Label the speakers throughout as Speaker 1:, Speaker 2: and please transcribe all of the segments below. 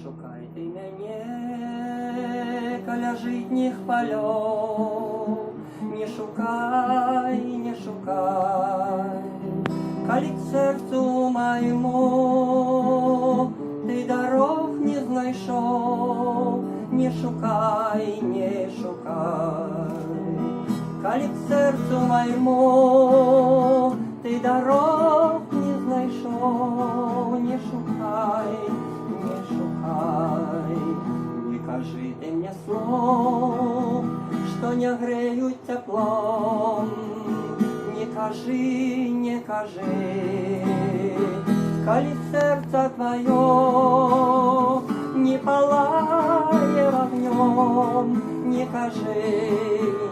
Speaker 1: Шукайте мяне каля жытніх палёў, не шукай, не шукай, калі к сэрцу майму ты дарог не знайшоў, не шукай, не шукай, калі к сэрцу майму ты дарог не знайшоў, не шукай, не шукай, не кажы ты мне слоў, што не грэюць цяплом, не кажы, не кажы, калі сэрца тваё не палае агнём, не кажы,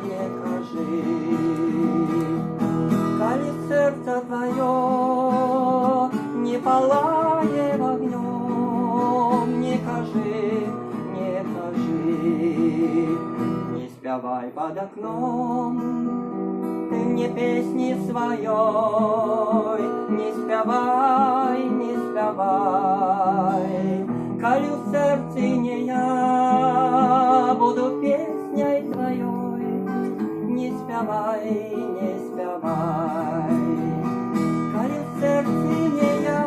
Speaker 1: не кажы, калі сэрца тваё не палае агнём, не кажы, не кажы, не спявай пад акном ты мне песні сваёй, не спявай, не спявай, калі ў сэрцы не я буду песняй тваёй, не спявай, не спявай, калі ў сэрцы не я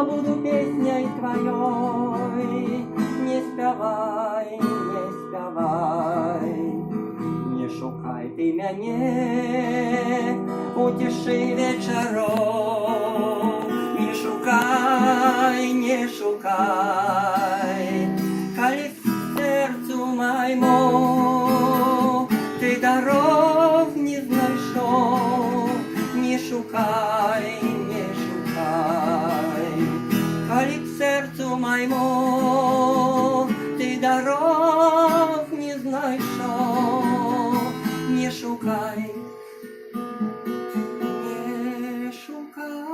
Speaker 1: буду песняй тваёй, не спявай, не спявай, не шукай ты мяне у цішы вечароў, не шукай, не шукай, калі к сэрцу майму ты дарог не знайшоў, не шукай, не шукай, калі к сэрцу майму ты дарог не знайшоў, не шукай, не шукай.